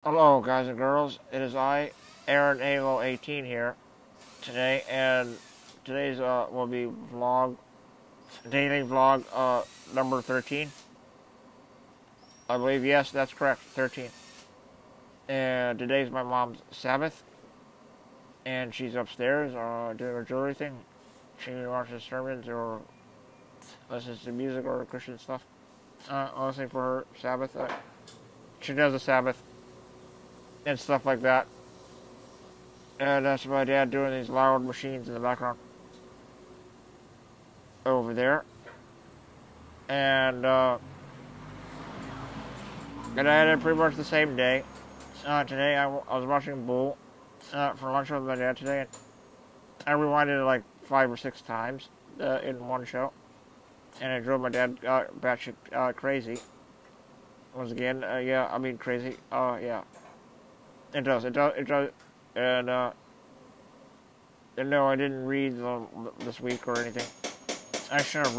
Hello, guys and girls. It is I, Aaron Halo 18 here today, and today's will be daily vlog number 13. I believe, yes, that's correct, 13. And today's my mom's Sabbath, and she's upstairs doing her jewelry thing. She watches sermons or listens to music or Christian stuff. Listening for her Sabbath. She does a Sabbath and stuff like that. And that's my dad doing these loud machines in the background over there. And I had it pretty much the same day. Today I was watching Bull for lunch with my dad today, and I rewinded it like 5 or 6 times in one show, and it drove my dad batshit crazy. Once again, yeah, I mean crazy. Yeah, it does, and no, I didn't read this week or anything. I should have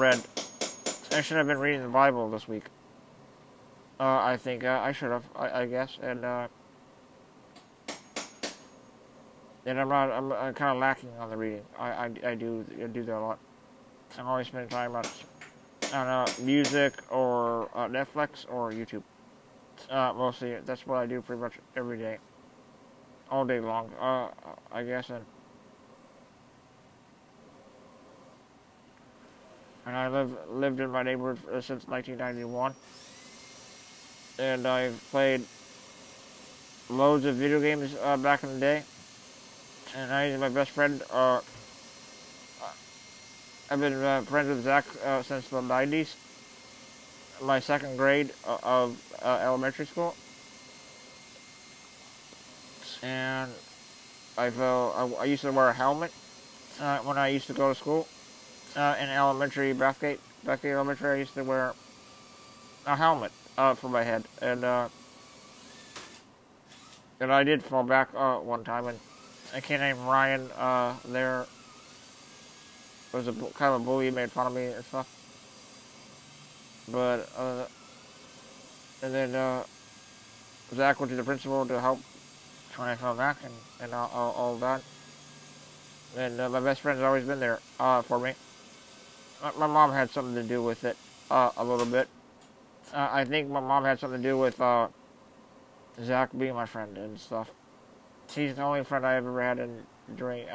been reading the Bible this week. I think I should have. I guess, and I'm kind of lacking on the reading. I do that a lot. I'm always spending time on music or Netflix or YouTube. Mostly, that's what I do pretty much every day, all day long. I guess, and I lived in my neighborhood since 1991, and I've played loads of video games back in the day. And I and my best friend, I've been friends with Zach since the 90s, my second grade of elementary school. And I used to wear a helmet when I used to go to school. In elementary, Bathgate Elementary, I used to wear a helmet for my head. And I did fall back one time, and a kid named Ryan there was kind of a bully, made fun of me and stuff. But and then Zach went to the principal to help when I fell back and all that. And my best friend's always been there for me. My mom had something to do with it a little bit. I think my mom had something to do with Zach being my friend and stuff. He's the only friend I ever had during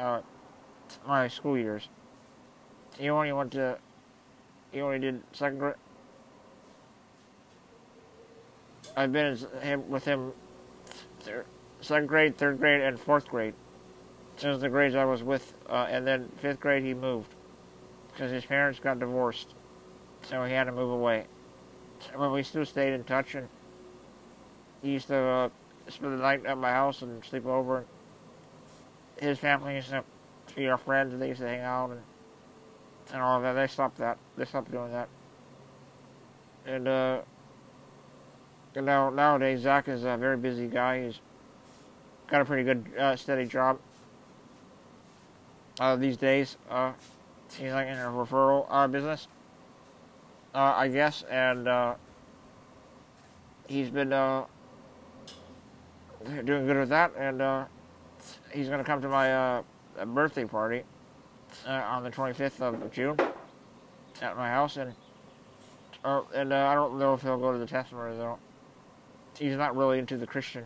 my school years. He only did second grade. I've been with him second grade, third grade, and fourth grade. Since the grades I was with, and then 5th grade he moved because his parents got divorced, so he had to move away. But we still stayed in touch, and he used to spend the night at my house and sleep over. His family used to be our friends, and they used to hang out and all of that. They stopped that. They stopped doing that. And nowadays Zach is a very busy guy. He's got a pretty good steady job these days. He's like in a referral business, I guess, and he's been doing good with that, and he's going to come to my birthday party on the 25th of June at my house, and I don't know if he'll go to the testimony though. He's not really into the Christian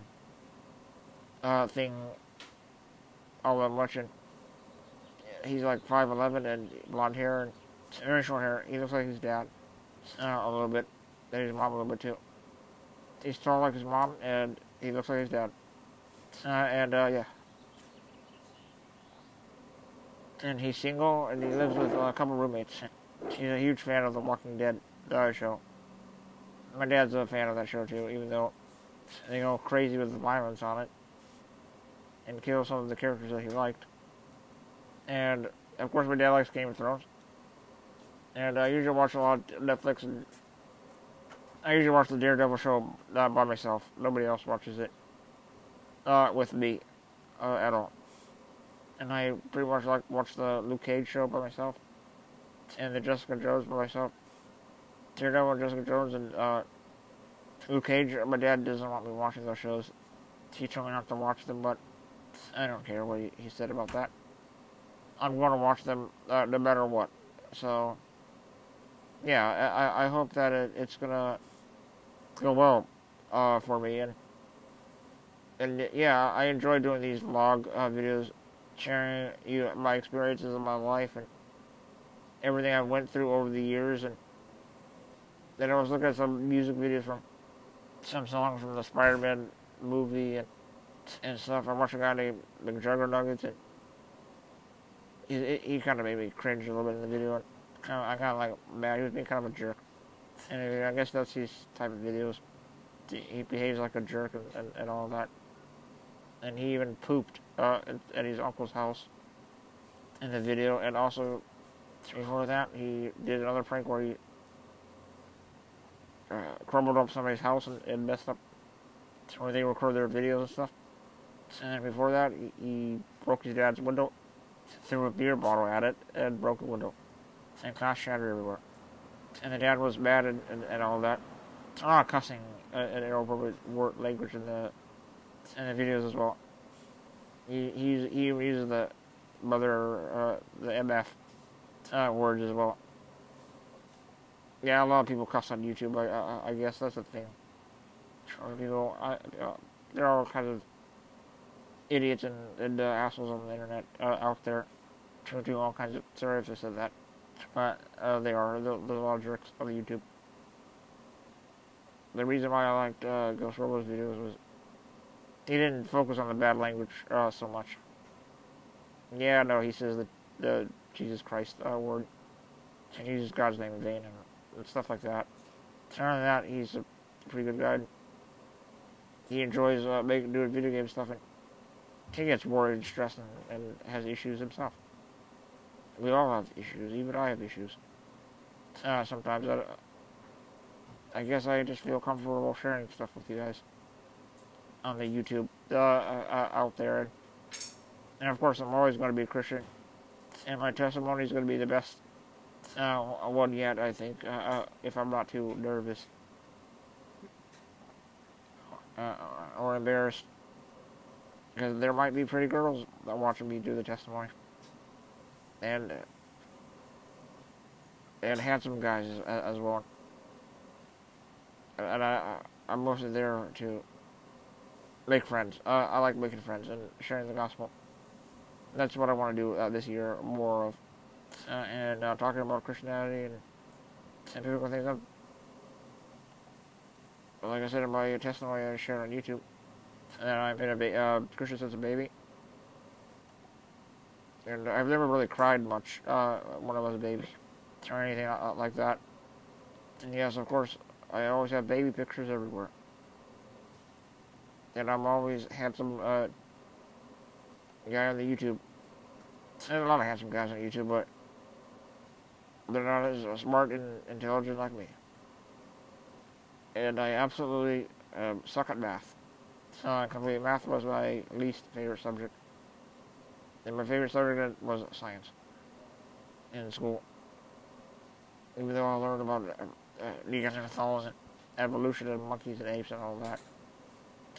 thing all that much, and he's like 5'11" and blonde hair and very short hair. He looks like his dad a little bit, and his mom a little bit too. He's tall like his mom, and he looks like his dad. Yeah. And he's single, and he lives with a couple roommates. He's a huge fan of The Walking Dead show. My dad's a fan of that show too, even though they go crazy with the violence on it and kill some of the characters that he liked. And of course, my dad likes Game of Thrones. And I usually watch a lot of Netflix, and I usually watch the Daredevil show by myself. Nobody else watches it with me at all. And I pretty much watch the Luke Cage show by myself, and the Jessica Jones by myself. Daredevil and Jessica Jones and Luke Cage. My dad doesn't want me watching those shows he told me not to watch them, but I don't care what he said about that. I'm going to watch them no matter what. So, yeah, I hope that it's going to go well for me. And yeah, I enjoy doing these vlog videos, sharing my experiences of my life and everything I went through over the years. And then I was looking at some music videos from some songs from the Spider-Man movie and stuff. I watched a guy named McJuggernuggets, and he kind of made me cringe a little bit in the video. And I kind of like mad. He was being kind of a jerk. Anyway, I guess that's his type of videos. He behaves like a jerk and all that. And he even pooped at his uncle's house in the video. And also, before that, he did another prank where he crumbled up somebody's house and messed up where they record their videos and stuff. And then before that, he broke his dad's window, threw a beer bottle at it, and broke the window. And glass shattered everywhere. And the dad was mad and all that. A lot of cussing and inappropriate word language in the videos as well. He uses the mother, the MF words as well. Yeah, a lot of people cuss on YouTube. I guess that's the thing. People, there are all kinds of idiots and assholes on the internet out there to do all kinds of. Sorry if I said that, but they are. There's a lot of jerks on YouTube. The reason why I liked Ghost Robo's videos was he didn't focus on the bad language so much. Yeah, no, he says the Jesus Christ word, and he uses God's name in vain and stuff like that. Other than that, he's a pretty good guy. He enjoys doing video game stuff, and he gets worried and stressed and has issues himself. We all have issues. Even I have issues. Sometimes I guess I just feel comfortable sharing stuff with you guys on the YouTube out there. And of course, I'm always going to be a Christian, and my testimony is going to be the best one yet, I think, if I'm not too nervous or embarrassed, because there might be pretty girls watching me do the testimony, and handsome guys as well. And I'm mostly there to make friends. I like making friends and sharing the gospel. That's what I want to do this year, more of. And talking about Christianity and biblical things. Like I said in my testimony I shared on YouTube, that I've been a Christian since a baby. And I've never really cried much when I was a baby, or anything like that. And yes, of course, I always have baby pictures everywhere. And I'm always handsome guy on the YouTube. There's a lot of handsome guys on YouTube, but they're not as smart and intelligent like me. And I absolutely suck at math. Complete math was my least favorite subject. And my favorite subject was science in school. Even though I learned about Neanderthals and evolution and monkeys and apes and all that.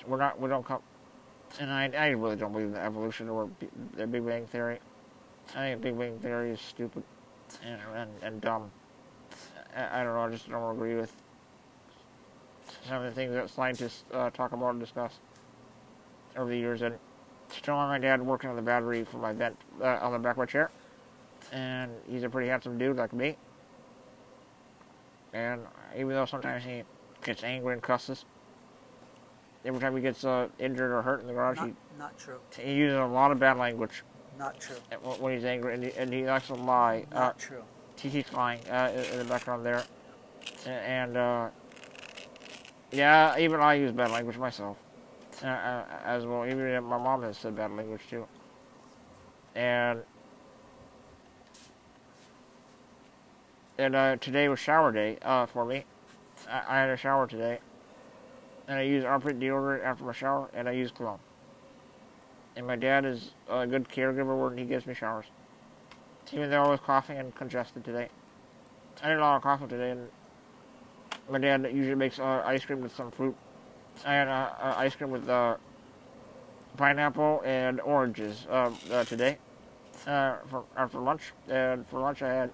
We don't come, and I really don't believe in the evolution or the Big Bang Theory. I think Big Bang Theory is stupid and dumb. I don't know, I just don't agree with some of the things that scientists talk about and discuss over the years. And still, my dad working on the battery for my vent on the back of my chair, and he's a pretty handsome dude like me. And even though sometimes he gets angry and cusses, every time he gets injured or hurt in the garage, not true. He uses a lot of bad language. Not true. When he's angry, and he likes to lie. Not true. He keeps lying in the background there. And yeah, even I use bad language myself as well. Even my mom has said bad language too. And today was shower day for me. I had a shower today. And I use armpit deodorant after my shower, and I use cologne. And my dad is a good caregiver when he gives me showers. Even though I was coughing and congested today. I did a lot of coughing today, and my dad usually makes ice cream with some fruit. I had ice cream with pineapple and oranges today after lunch. And for lunch, I had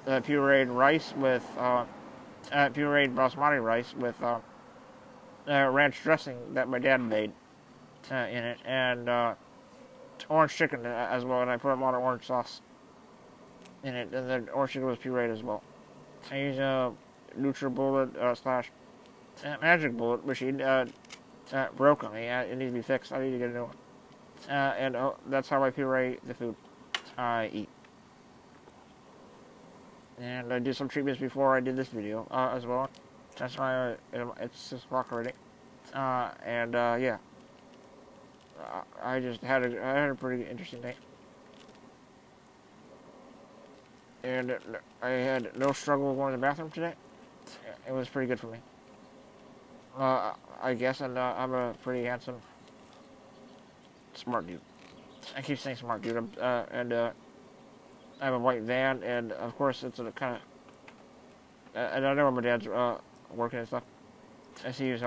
pureed rice with pureed basmati rice with ranch dressing that my dad made in it, and orange chicken as well. And I put a lot of orange sauce in it, and the orange chicken was pureed as well. I use a NutriBullet slash Magic Bullet machine. Broke on me. It needs to be fixed. I need to get a new one. And that's how I puree the food I eat. And I did some treatments before I did this video as well. That's why it's 6 o'clock already. Yeah, I just had a pretty interesting day. And I had no struggle going to the bathroom today. It was pretty good for me. I guess, and I'm a pretty handsome, smart dude. I keep saying smart dude. I have a white van, and of course it's a kind of. And I know where my dad's working and stuff. I see his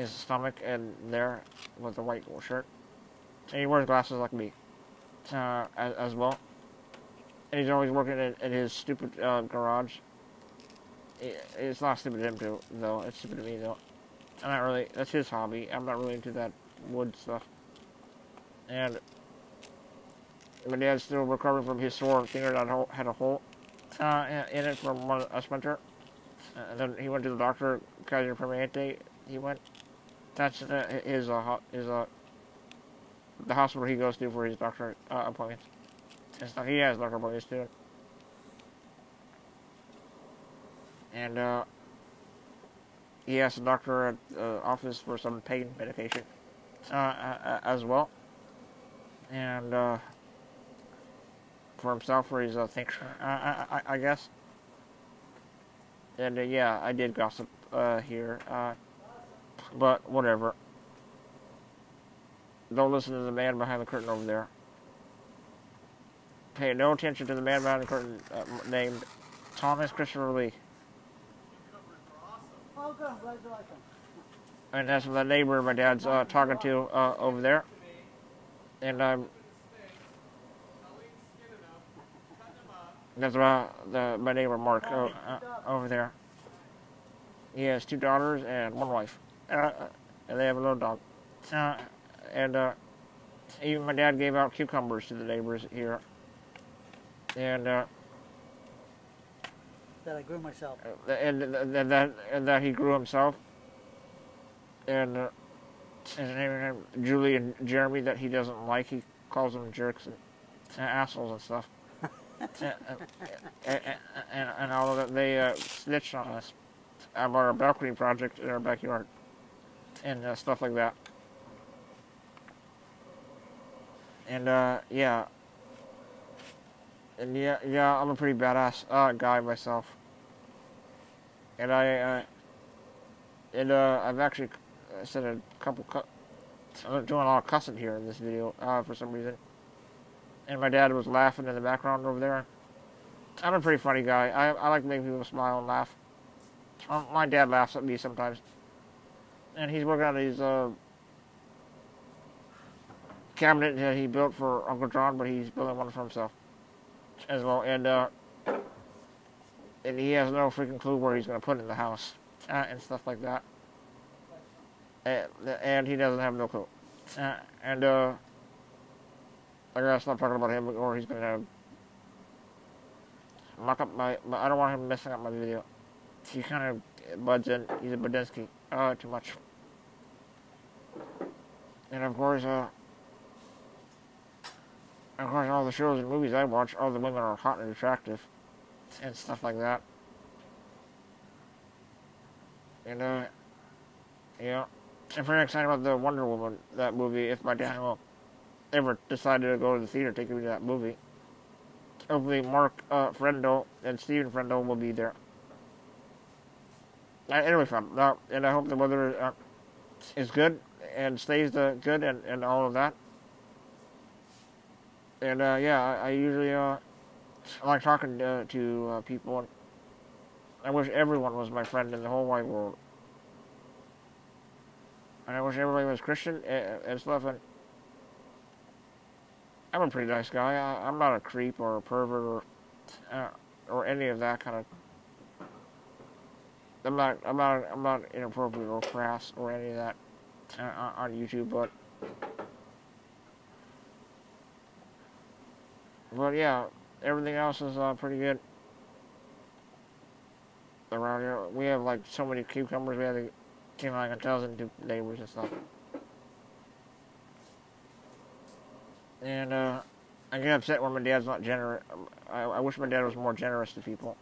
stomach and there with the white shirt, and he wears glasses like me, as well. And he's always working in his stupid garage. It's not stupid to him too, though. It's stupid to me though. I'm not really. That's his hobby. I'm not really into that wood stuff. And my dad's still recovering from his sore finger that had a hole in it from a splinter. And then he went to the doctor, Kaiser Permanente. He went. That's the hospital he goes to for his doctor appointments and stuff. He has doctor appointments too. And he asked the doctor at the office for some pain medication as well. And for himself, for his tincture, I guess. And yeah, I did gossip here, but whatever. Don't listen to the man behind the curtain over there. Pay no attention to the man behind the curtain named Thomas Christopher Lee. Oh, good. I'm glad you like them. And that's the neighbor my dad's talking to over there. And that's my neighbor Mark over there. He has 2 daughters and 1 wife, and they have a little dog. Even my dad gave out cucumbers to the neighbors here. And that I grew myself. And that he grew himself. And his name is Julie and Jeremy that he doesn't like. He calls them jerks and assholes and stuff. and all of that. They snitched on us about our balcony project in our backyard and stuff like that. And yeah. And yeah, I'm a pretty badass guy myself. And I've actually said a couple. I'm doing a lot of cussing here in this video for some reason. And my dad was laughing in the background over there. I'm a pretty funny guy. I like making people smile and laugh. My dad laughs at me sometimes. And he's working on his cabinet that he built for Uncle John, but he's building one for himself as well. And he has no freaking clue where he's going to put it in the house and stuff like that. And he doesn't have no clue. I gotta stop talking about him, or he's gonna muck up my. I don't want him messing up my video. He kind of buds in. He's a Budinsky. Too much. And of course, all the shows and movies I watch, all the women are hot and attractive, and stuff like that. And yeah, I'm pretty excited about the Wonder Woman, that movie. If my dad will ever decided to go to the theater, taking me to that movie. Hopefully Mark Friendle and Stephen Friendle will be there. Anyway, fun. And I hope the weather is good and stays good and all of that. And yeah, I usually like talking to people. And I wish everyone was my friend in the whole wide world. And I wish everybody was Christian and stuff. And I'm a pretty nice guy. I'm not a creep or a pervert or any of that kind of. I'm not inappropriate or crass or any of that on YouTube. But yeah, everything else is pretty good around here. We have like so many cucumbers. We have like a dozen neighbors and stuff. And I get upset when my dad's not generous. I wish my dad was more generous to people.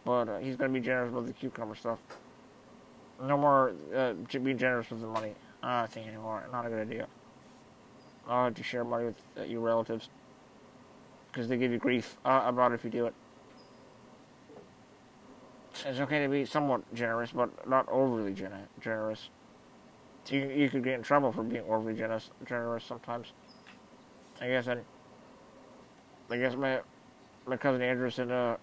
But he's going to be generous with the cucumber stuff. No more being generous with the money thing anymore. Not a good idea. To share money with your relatives. Because they give you grief about it if you do it. It's okay to be somewhat generous, but not overly generous. You could get in trouble for being overly generous sometimes. I guess my cousin Andrew sent a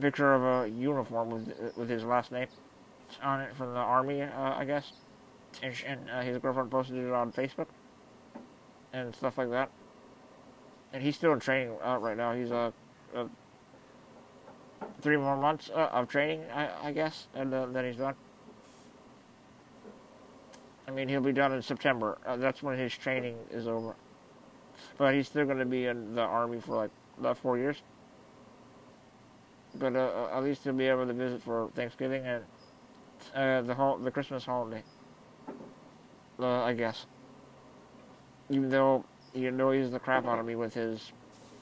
picture of a uniform with his last name on it from the army, I guess. And his girlfriend posted it on Facebook and stuff like that. And he's still in training right now. He's 3 more months of training, I guess, and then he's done. I mean, he'll be done in September. That's when his training is over. But he's still going to be in the army for like about 4 years. But at least he'll be able to visit for Thanksgiving and the Christmas holiday. I guess. Even though he annoys the crap out of me with his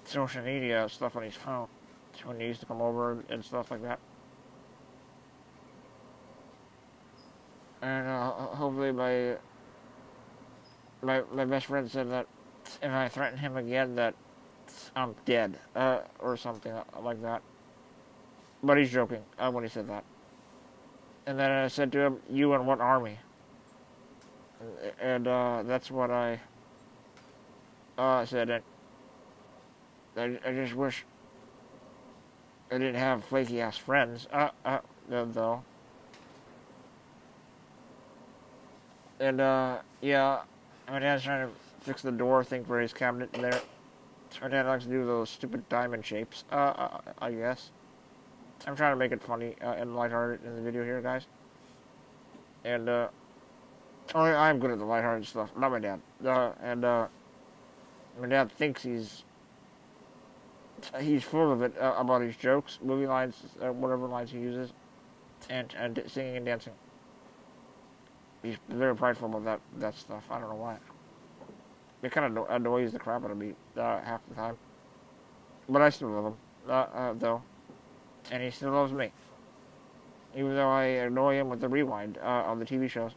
social media stuff on his phone when he used to come over and stuff like that. And hopefully my best friend said that if I threaten him again that I'm dead or something like that. But he's joking when he said that. And then I said to him, "You in what army?" And that's what I said. I just wish I didn't have flaky ass friends. Though. And yeah, my dad's trying to fix the door thing for his cabinet in there. My dad likes to do those stupid diamond shapes. I guess. I'm trying to make it funny and lighthearted in the video here, guys. And I'm good at the lighthearted stuff. Not my dad. And my dad thinks he's full of it about his jokes, movie lines, whatever lines he uses, and singing and dancing. He's very prideful about that stuff. I don't know why. It kind of annoys the crap out of me half the time. But I still love him, though. And he still loves me. Even though I annoy him with the rewind on the TV shows.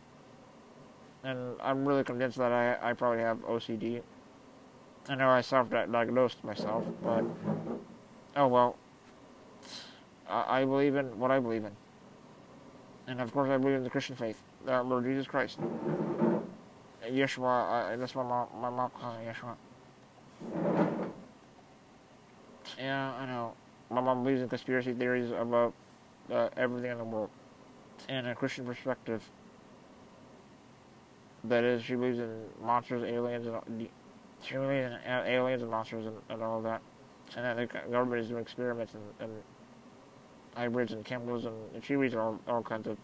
And I'm really convinced that I probably have OCD. I know I self-diagnosed myself, but oh well. I believe in what I believe in. And of course I believe in the Christian faith. Lord Jesus Christ. Yeshua, that's my mom calls him Yeshua. Yeah, I know. My mom believes in conspiracy theories about everything in the world. And a Christian perspective. That is, she believes in monsters, aliens, and monsters and all of that. And that the government is doing experiments and hybrids and chemicals, and she reads all kinds of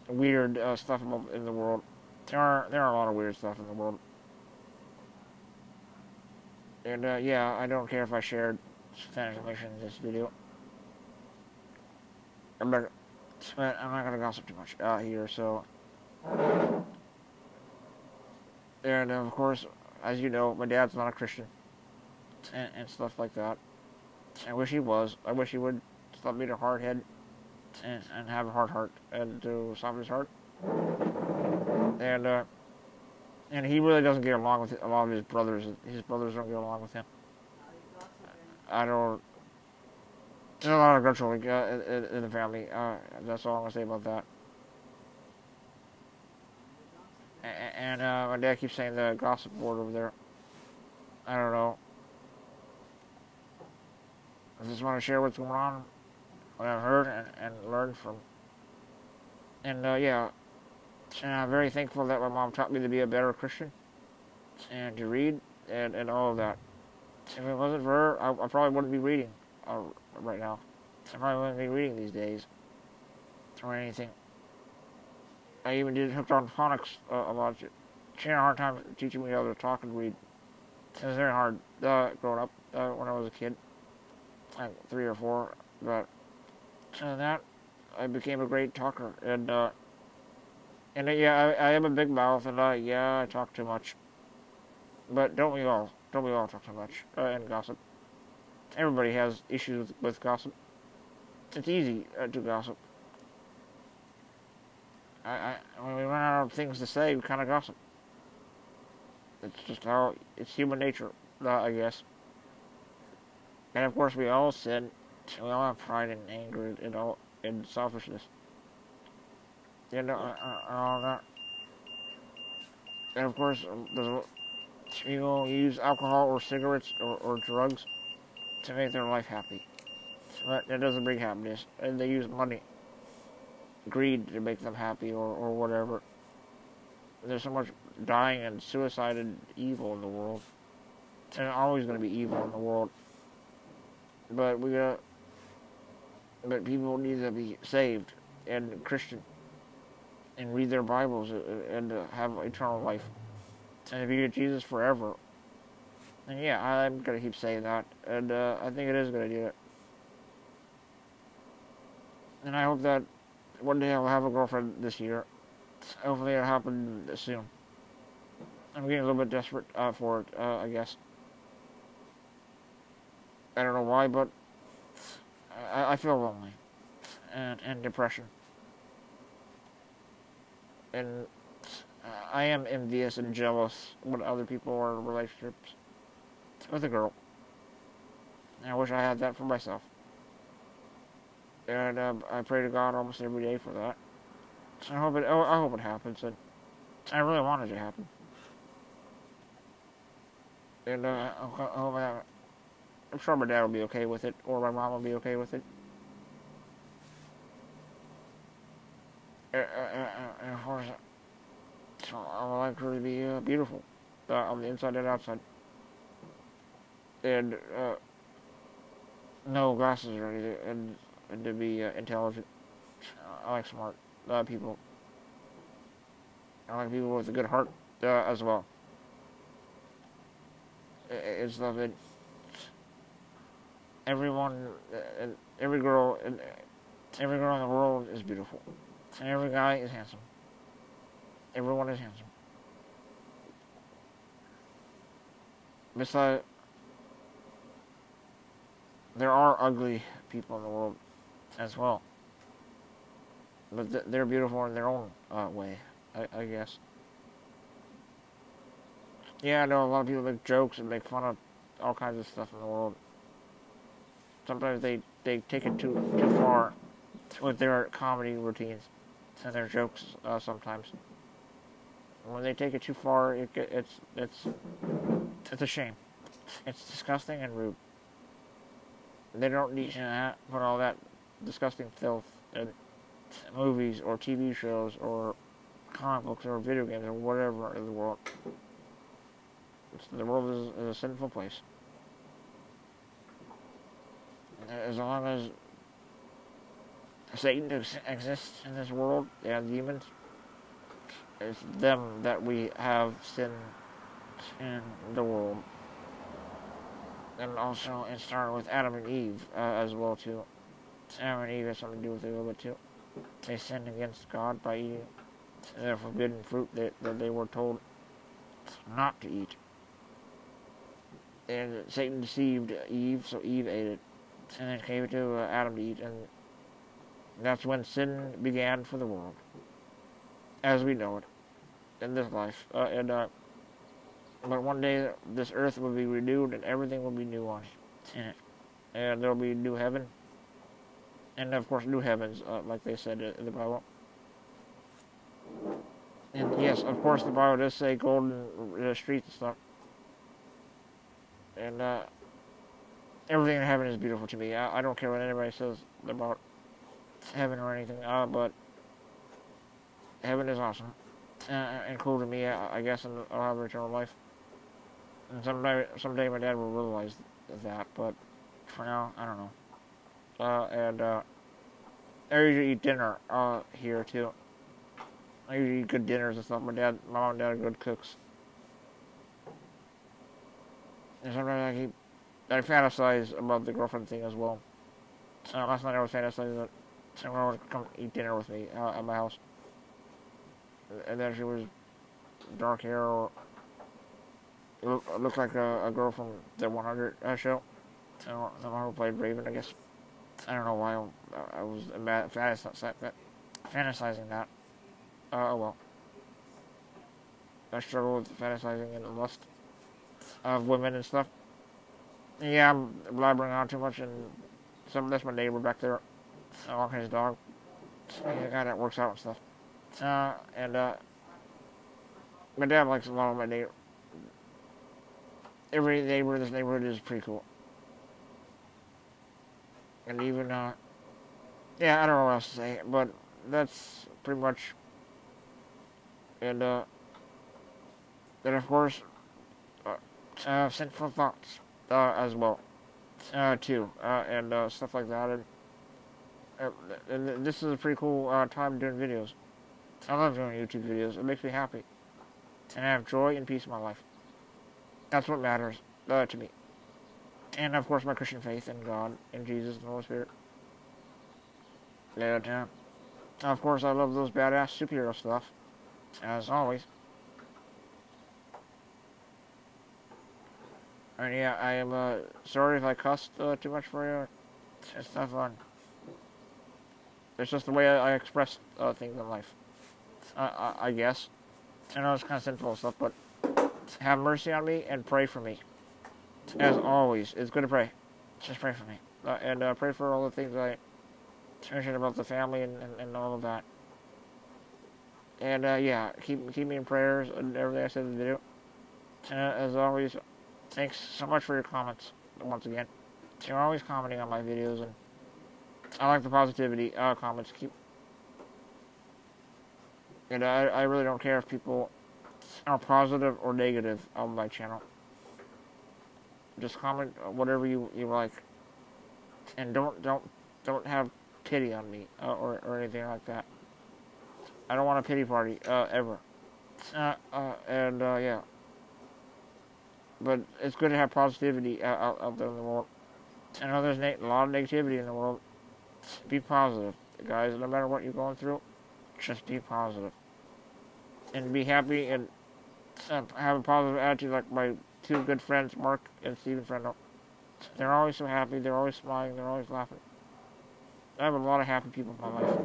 weird stuff in the world. There are a lot of weird stuff in the world. And yeah, I don't care if I shared that information in this video. I'm not gonna gossip too much here, so. And of course, as you know, my dad's not a Christian, and stuff like that. I wish he was. I wish he would stop being a hard head and have a hard heart and to soften his heart. And he really doesn't get along with a lot of his brothers. His brothers don't get along with him. I don't. There's a lot of control in the family. That's all I'm gonna say about that. And my dad keeps saying the gossip board over there. I don't know. I just want to share what's going on, what I've heard and learned from. And yeah, And I'm very thankful that my mom taught me to be a better Christian and to read and all of that. If it wasn't for her, I probably wouldn't be reading right now. I probably wouldn't be reading these days or anything. I even did hooked on phonics a lot. She had a hard time teaching me how to talk and read. It was very hard growing up when I was a kid, like 3 or 4. But that I became a great talker, and yeah, I am a big mouth, and yeah, I talk too much. But don't we all? Don't we all talk too much and gossip? Everybody has issues with gossip. It's easy to gossip. When we run out of things to say, we kind of gossip. It's just how it's human nature, I guess. And of course, we all sin. We all have pride and anger and selfishness. And all that. And of course, people use alcohol or cigarettes or drugs to make their life happy. But that doesn't bring happiness. And they use money, greed to make them happy or whatever. There's so much dying and suicide and evil in the world. And there's always going to be evil in the world. But but people need to be saved and Christian and read their Bibles and have eternal life. And if you get Jesus forever, then yeah, I'm going to keep saying that. And I think it is going to do it. And I hope that one day I'll have a girlfriend this year. Hopefully it'll happen soon. I'm getting a little bit desperate for it, I guess. I don't know why, but I feel lonely and depression. And I am envious and jealous when other people are in relationships with a girl. And I wish I had that for myself. And I pray to God almost every day for that. So I hope it happens. And I really want it to happen. And I hope I'm sure my dad will be okay with it, or my mom will be okay with it. And of course, so I would like her to be beautiful on the inside and outside. And no glasses or anything, and to be intelligent. I like smart people. I like people with a good heart as well. It's love it. Everyone, every girl in the world is beautiful. And every guy is handsome. Everyone is handsome. Besides, there are ugly people in the world as well. But they're beautiful in their own way, I guess. Yeah, I know a lot of people make jokes and make fun of all kinds of stuff in the world. Sometimes they take it too far with their comedy routines and their jokes sometimes. When they take it too far, it's a shame. It's disgusting and rude. They don't need to put all that disgusting filth in movies or TV shows or comic books or video games or whatever in the world. The world is a sinful place. As long as Satan exists in this world and demons, it's them that we have sin in the world. And also it started with Adam and Eve as well too. Adam and Eve has something to do with it a little bit too. They sinned against God by eating the forbidden fruit that they were told not to eat. And Satan deceived Eve, so Eve ate it. And then gave it to Adam to eat, and that's when sin began for the world, as we know it, in this life. But one day, this earth will be renewed, and everything will be new on it. And there will be new heaven, and of course, new heavens, like they said in the Bible. And yes, of course, the Bible does say golden streets and stuff. And everything in heaven is beautiful to me. I don't care what anybody says about heaven or anything, but heaven is awesome. and cool to me, I guess, and I'll have eternal life. And someday my dad will realize that, but for now, I don't know. I usually eat dinner here too. I usually eat good dinners and stuff. My mom and dad are good cooks. And sometimes I fantasize about the girlfriend thing as well. Last night I was fantasizing that someone would come eat dinner with me at my house. And then she was dark hair, or looked like a girl from the 100 show. So the one who played Raven, I guess. I don't know why I was fantasizing that. Oh well. I struggle with fantasizing and lust of women and stuff. Yeah, I'm blabbering on too much, and that's my neighbor back there walking his dog. The guy that works out and stuff. My dad likes a lot of my neighbor. Every neighbor in this neighborhood is pretty cool. And even, yeah, I don't know what else to say, but that's pretty much. And then of course, sinful thoughts, as well, too, and stuff like that. And this is a pretty cool time doing videos. I love doing YouTube videos. It makes me happy, and I have joy and peace in my life. That's what matters to me. And of course, my Christian faith in God, in Jesus, and the Holy Spirit. And of course, I love those badass superhero stuff, as always. And yeah, I am sorry if I cussed too much for you. It's not fun. It's just the way I express things in life. I guess. I know it's kind of sinful and stuff, but have mercy on me and pray for me. As always, it's good to pray. Just pray for me. And pray for all the things I mentioned about the family and all of that. And yeah, keep me in prayers and everything I said in the video. And as always, thanks so much for your comments, once again. You're always commenting on my videos, and I like the positivity comments. And I really don't care if people are positive or negative on my channel. Just comment whatever you like, and don't have pity on me or anything like that. I don't want a pity party ever. Yeah. But it's good to have positivity out there in the world. I know there's a lot of negativity in the world. Be positive, guys. No matter what you're going through, just be positive. And be happy and have a positive attitude like my two good friends, Mark and Steven Frendo. They're always so happy, they're always smiling, they're always laughing. I have a lot of happy people in my life.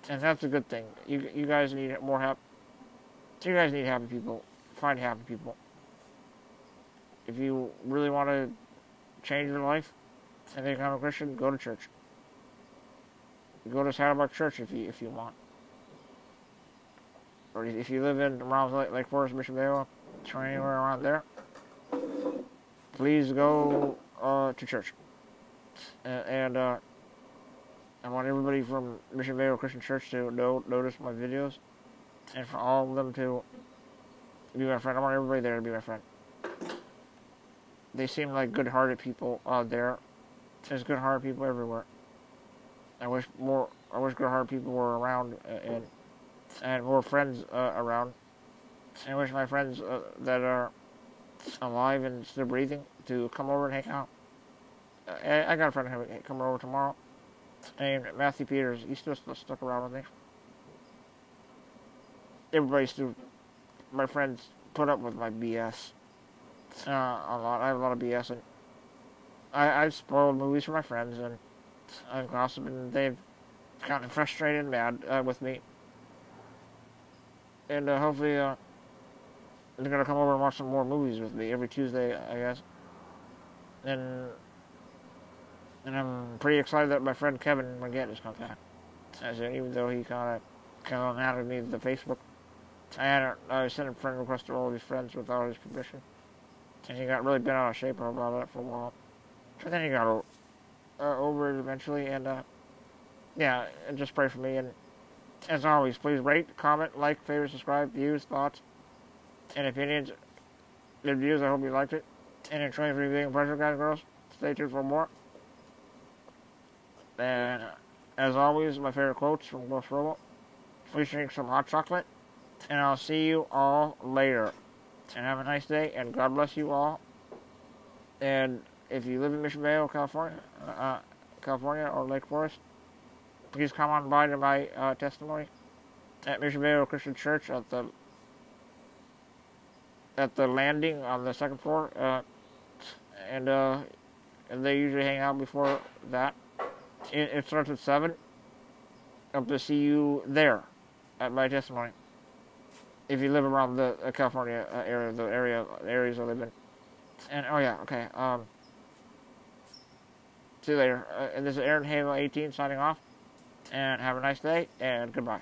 And that's a good thing. You guys need more happy. You guys need happy people. Find happy people. If you really want to change your life and become a Christian, go to church. Go to Saddleback Church if you want. Or if you live in around Lake Forest, Mission Vale, or anywhere around there, please go to church. And I want everybody from Mission Vale Christian Church to notice my videos, and for all of them to be my friend. I want everybody there to be my friend. They seem like good-hearted people out there. There's good-hearted people everywhere. I wish good-hearted people were around and more friends around. I wish my friends that are alive and still breathing to come over and hang out. I got a friend who coming over tomorrow named Matthew Peters. He's still stuck around with me. Everybody still, my friends, put up with my BS. A lot. I have a lot of BS, and I've spoiled movies for my friends, and I've gossiped, and they've gotten frustrated and mad with me. And hopefully, they're gonna come over and watch some more movies with me every Tuesday, I guess. And I'm pretty excited that my friend Kevin Maggette is coming back. Even though he kind of mad at me with the Facebook, I sent a friend request to all of his friends without his permission. And he got really bent out of shape about that for a while. But then he got over it eventually, and yeah, and just pray for me, and As always, please rate, comment, like, favorite, subscribe, views, thoughts, and opinions. Good views, I hope you liked it. And enjoy reviewing Pressure, guys and girls. Stay tuned for more. And as always, my favorite quotes from Ghost Robo. Please drink some hot chocolate. And I'll see you all later. And have a nice day, and God bless you all. And if you live in Mission Vale, California, or Lake Forest, please come on by to my testimony at Mission Vale Christian Church at the landing on the second floor. And they usually hang out before that. It starts at 7. Hope to see you there at my testimony. If you live around the California area, the areas I live in. And, oh yeah, okay. See you later. And this is Aaron Halo 18 signing off. And have a nice day, and goodbye.